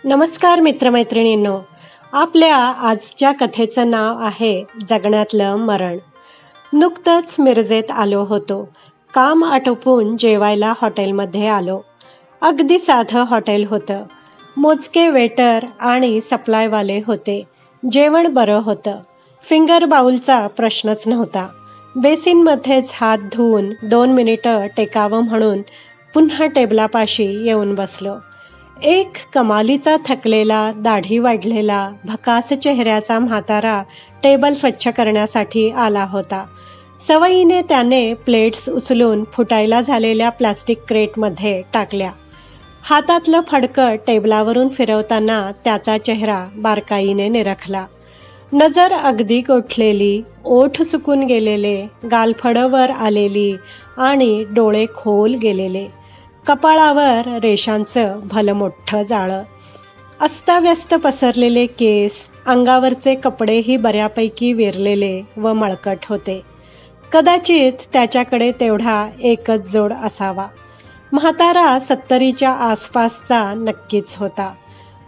नमस्कार मित्रमैत्रिणींनो. आपल्या आजच्या कथेचं नाव आहे जगण्यातलं मरण. नुकतंच मिरजेत आलो होतो. काम आटोपून जेवायला हॉटेलमध्ये आलो. अगदी साधं हॉटेल होतं. मोजके वेटर आणि सप्लायवाले होते. जेवण बरं होतं. फिंगर बाउलचा प्रश्नच नव्हता. बेसिनमध्येच हात धुवून 2 मिनिटं टेकावं म्हणून पुन्हा टेबलापाशी येऊन बसलो. एक कमालीचा थकलेला, दाढी वाढलेला, भकास चेहऱ्याचा म्हातारा टेबल स्वच्छ करण्यासाठी आला होता. सवयीने त्याने प्लेट्स उचलून फुटायला झालेल्या प्लास्टिक क्रेटमध्ये टाकल्या. हातातलं फडकं टेबलावरून फिरवताना त्याचा चेहरा बारकाईने निरखला. नजर अगदी गोठलेली, ओठ सुकून गेलेले, गालफडं वर आलेली आणि डोळे खोल गेलेले. कपाळावर रेषांचं भलं मोठं जाळं. अस्ताव्यस्त पसरलेले केस, अंगावरचे कपडेही बऱ्यापैकी विरलेले व मळकट होते. कदाचित त्याच्याकडे तेवढा एकच जोड असावा. म्हातारा 70च्या आसपासचा नक्कीच होता.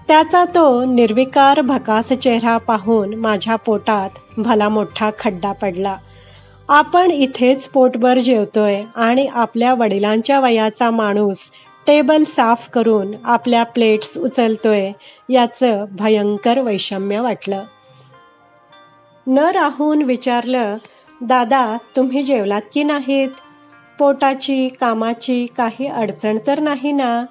त्याचा तो निर्विकार भकास चेहरा पाहून माझ्या पोटात भला मोठा खड्डा पडला. आपण इथेच पोटभर जेवतोय आणि आपल्या वडिलांच्या वयाचा माणूस टेबल साफ करून आपल्या प्लेट्स उचलतोय याचं भयंकर वैषम्य वाटलं. न राहून विचारलं, दादा तुम्ही जेवलात की नाहीत? पोटाची, कामाची काही अडचण तर नाही ना?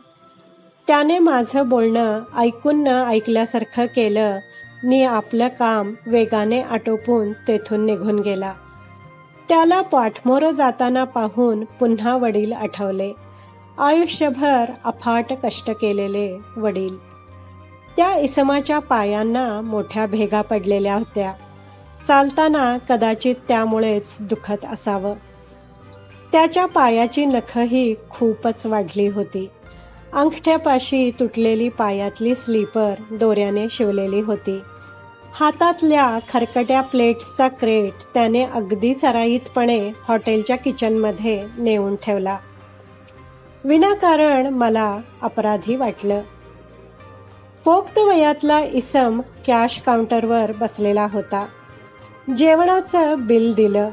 त्याने माझं बोलणं ऐकून न ऐकल्यासारखं केलं नि आपलं काम वेगाने आटोपून तेथून निघून गेला. त्याला पाठमोरं जाताना पाहून पुन्हा वडील आठवले. आयुष्यभर अफाट कष्ट केलेले वडील. त्या इसमाच्या पायांना मोठ्या भेगा पडलेल्या होत्या. चालताना कदाचित त्यामुळेच दुखत असावं. त्याच्या पायाची नखही खूपच वाढली होती. अंगठ्यापाशी तुटलेली पायातली स्लीपर दोऱ्याने शिवलेली होती. हातातल्या खरकट्या प्लेट्सचा क्रेट त्याने अगदी सराईतपणे हॉटेलच्या किचनमध्ये नेऊन ठेवला. विनाकारण मला अपराधी वाटलं. पोक्त वयातला इसम कॅश काउंटरवर बसलेला होता. जेवणाचं बिल दिलं.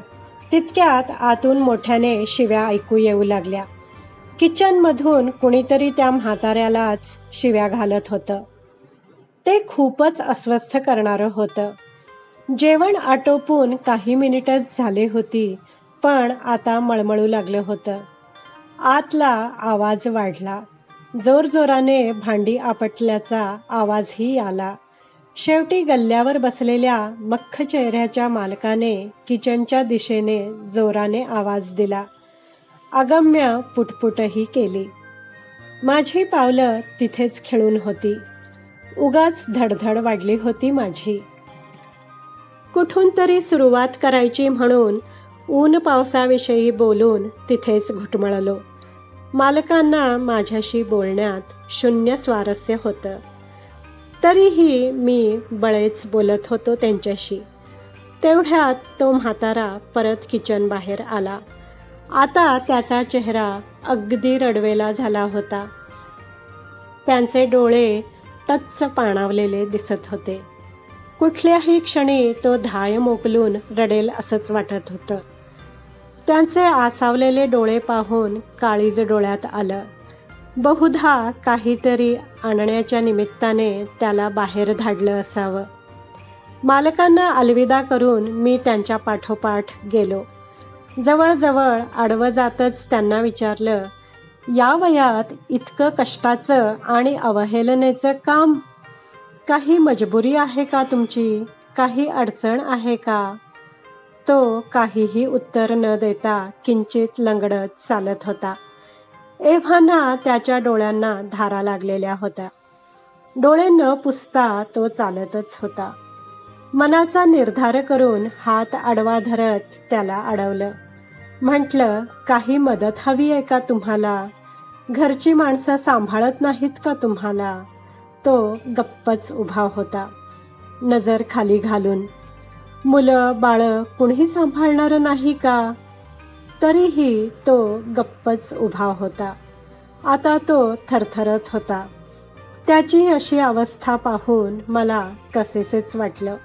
तितक्यात आतून मोठ्याने शिव्या ऐकू येऊ लागल्या. किचनमधून कुणीतरी त्या म्हाताऱ्यालाच शिव्या घालत होतं. ते खूपच अस्वस्थ करणारं होतं. जेवण आटोपून काही मिनिटच झाले होती, पण आता मळमळू लागलं होतं. आतला आवाज वाढला. जोरजोराने भांडी आपटल्याचा आवाजही आला. शेवटी गल्ल्यावर बसलेल्या मख्ख चेहऱ्याच्या मालकाने किचनच्या दिशेने जोराने आवाज दिला. अगम्य पुटपुटही केली. माझी पावलं तिथेच खिळून होती. उगाच धडधड वाढली होती माझी. कुठून तरी सुरुवात करायची म्हणून ऊन पावसाविषयी बोलून तिथेच घुटमळलो. मालकांना माझ्याशी बोलण्यात शून्य स्वारस्य होतं. तरीही मी बळेच बोलत होतो त्यांच्याशी. तेवढ्यात तो म्हातारा परत किचन बाहेर आला. आता त्याचा चेहरा अगदी रडवेला झाला होता. त्यांचे डोळे टच्च पाणावलेले दिसत होते. कुठल्याही क्षणी तो धाय मोकलून रडेल असंच वाटत होतं. त्यांचे आसावलेले डोळे पाहून काळीज डोळ्यात आलं. बहुधा काहीतरी आणण्याच्या निमित्ताने त्याला बाहेर धाडलं असावं. मालकांना अलविदा करून मी त्यांच्या पाठोपाठ गेलो. जवळजवळ आडवं जातच त्यांना विचारलं, या वयात इतकं कष्टाचं आणि अवहेलनेचं काम? काही मजबुरी आहे का तुमची? काही अडचण आहे का? तो काहीही उत्तर न देता किंचित लंगडत चालत होता. एव्हाना त्याच्या डोळ्यांना धारा लागलेल्या होत्या. डोळे न पुसता तो चालतच होता. मनाचा निर्धार करून हात आडवा धरत त्याला अडवलं. म्हटलं, काही मदत हवी आहे का तुम्हाला? घरची माणसं सांभाळत नाहीत का तुम्हाला? तो गप्पच उभा होता, नजर खाली घालून. मुलं बाळं कुणीही सांभाळणारं नाही का? तरीही तो गप्पच उभा होता. आता तो थरथरत होता. त्याची अशी अवस्था पाहून मला कसेसेच वाटलं.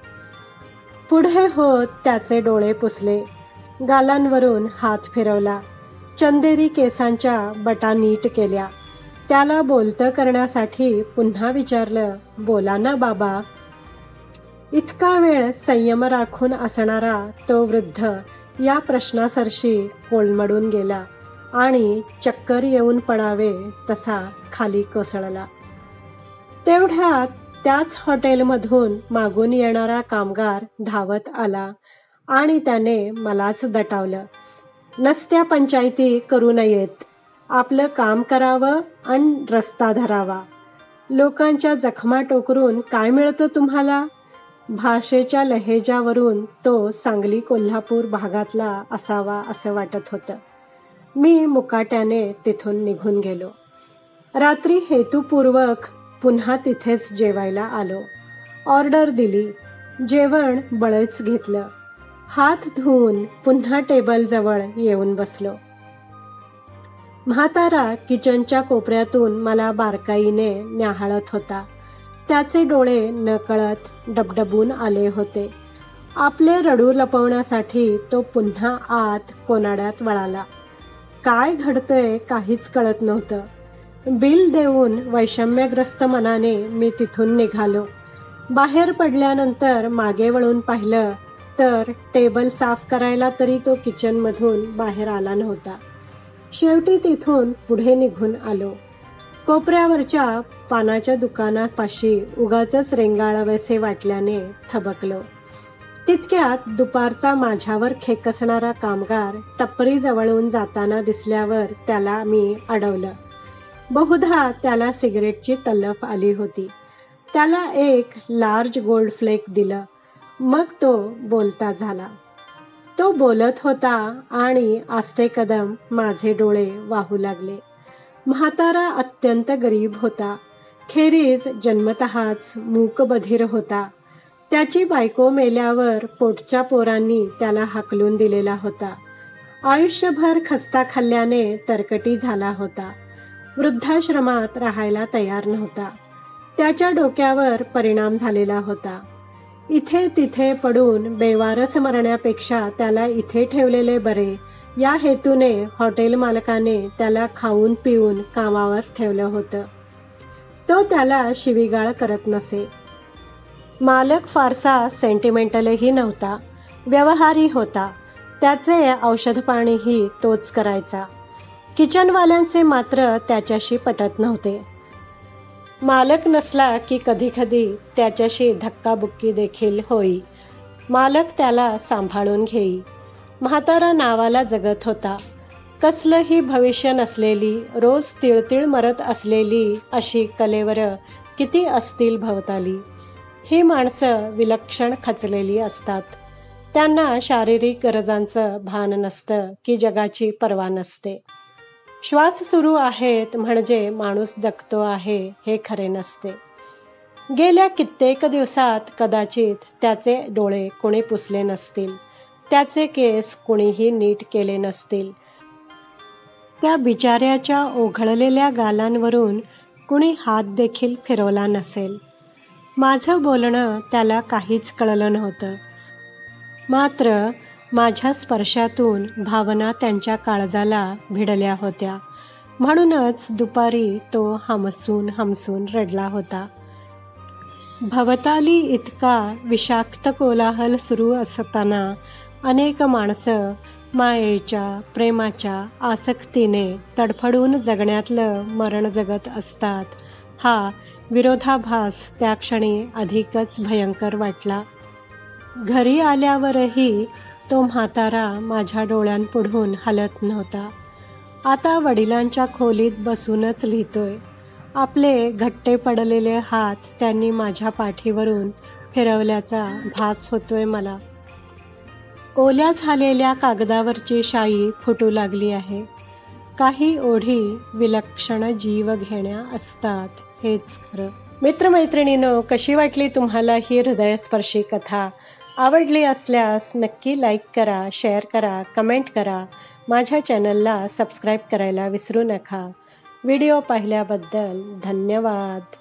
पुढे होत त्याचे डोळे पुसले, गालांवरून हात फिरवला, चंदेरी केसांच्या बटा नीट केल्या. त्याला बोलतं करण्यासाठी पुन्हा विचारलं, बोला ना बाबा. इतका वेळ संयम राखून असणारा तो वृद्ध या प्रश्नासरशी कोलमडून गेला आणि चक्कर येऊन पडावे तसा खाली कोसळला. तेवढ्यात त्याच हॉटेलमधून मागून येणारा कामगार धावत आला आणि त्याने मलाच दटावलं. नसत्या पंचायती करू नयेत, आपलं काम करावं आणि रस्ता धरावा. लोकांच्या जखमा टोकरून काय मिळतं तुम्हाला? भाषेच्या लहेजावरून तो सांगली कोल्हापूर भागातला असावा असं वाटत होतं. मी मुकाट्याने तिथून निघून गेलो. रात्री हेतुपूर्वक पुन्हा तिथेच जेवायला आलो. ऑर्डर दिली, जेवण बळच घेतलं. हात धुवून पुन्हा टेबलजवळ येऊन बसलो. म्हातारा किचनच्या कोपऱ्यातून मला बारकाईने न्याहाळत होता. त्याचे डोळे नकळत डबडबून आले होते. आपले रडू लपवण्यासाठी तो पुन्हा आत कोनाड्यात वळाला. काय घडतंय काहीच कळत नव्हतं. बिल देऊन वैषम्यग्रस्त मनाने मी तिथून निघालो. बाहेर पडल्यानंतर मागे वळून पाहिलं तर टेबल साफ करायला तरी तो किचनमधून बाहेर आला नव्हता. शेवटी तिथून पुढे निघून आलो. कोपऱ्यावरच्या पानाच्या दुकानापाशी उगाचच रेंगाळावेसे वाटल्याने थबकलो. तितक्यात दुपारचा माझ्यावर खेकसणारा कामगार टपरीजवळून जाताना दिसल्यावर त्याला मी अडवलं. बहुधा त्याला सिगरेटची तलफ आली होती. त्याला एक लार्ज गोल्ड फ्लेक दिलं. मग तो बोलता झाला. तो बोलत होता आणि आस्ते कदम माझे डोळे वाहू लागले. म्हातारा अत्यंत गरीब होता. खेरीज जन्मतःच मूकबधीर होता. त्याची बायको मेल्यावर पोटच्या पोरांनी त्याला हाकलून दिलेला होता. आयुष्यभर खस्ता खाल्ल्याने तरकटी झाला होता. वृद्धाश्रमात राहायला तयार नव्हता. त्याच्या डोक्यावर परिणाम झालेला होता. इथे तिथे पडून बेवारस मरण्यापेक्षा त्याला इथे ठेवलेले बरे या हेतूने हॉटेल मालकाने त्याला खाऊन पिऊन कामावर ठेवलं होतं. तो त्याला शिवीगाळ करत नसे. मालक फारसा सेंटिमेंटलही नव्हता, व्यवहारी होता. त्याचे औषध पाणीही तोच करायचा. किचनवाल्यांचे मात्र त्याच्याशी पटत नव्हते. मालक नसला की कधी कधी त्याच्याशी धक्काबुक्की देखील होई. मालक त्याला सांभाळून घेई. म्हातारा नावाला जगत होता. कसलंही भविष्य नसलेली, रोज तिळतिळ मरत असलेली अशी कलेवरं किती असतील भवताली. ही माणसं विलक्षण खचलेली असतात. त्यांना शारीरिक गरजांचं भान नसतं की जगाची पर्वा नसते. श्वास सुरू आहेत म्हणजे माणूस जगतो आहे हे खरे नसते. गेल्या कित्येक दिवसात कदाचित त्याचे डोळे कोणी पुसले नसतील. त्याचे केस कोणीही नीट केले नसतील. त्या बिचाऱ्याच्या ओघळलेल्या गालांवरून कुणी हात देखील फिरवला नसेल. माझं बोलणं त्याला काहीच कळलं नव्हतं. मात्र माझ्या स्पर्शातून भावना त्यांच्या काळजाला भिडल्या होत्या. म्हणूनच दुपारी तो हमसून हमसून रडला होता. भवताली इतका विषाक्त कोलाहल सुरू असताना अनेक माणसं मायेच्या, प्रेमाच्या आसक्तीने तडफडून जगण्यातलं मरण जगत असतात. हा विरोधाभास त्या क्षणी अधिकच भयंकर वाटला. घरी आल्यावरही तो म्हातारा माझ्या डोळ्यांपुढून हलत नव्हता. आता वडिलांच्या खोलीत बसूनच लिहितोय. आपले घट्टे पडलेले हात त्यांनी माझ्या पाठीवरून फिरवल्याचा भास होतोय मला. ओल्या झालेल्या कागदावरची शाई फुटू लागली आहे. काही ओढी विलक्षण जीव घेण्या असतात, हेच खरं. मित्रमैत्रिणींनो, कशी वाटली तुम्हाला ही हृदयस्पर्शी कथा? आवडली असल्यास नक्की लाईक करा, शेअर करा, कमेंट करा. माझ्या चॅनलला सबस्क्राईब करायला विसरू नका. व्हिडिओ पाहिल्याबद्दल धन्यवाद.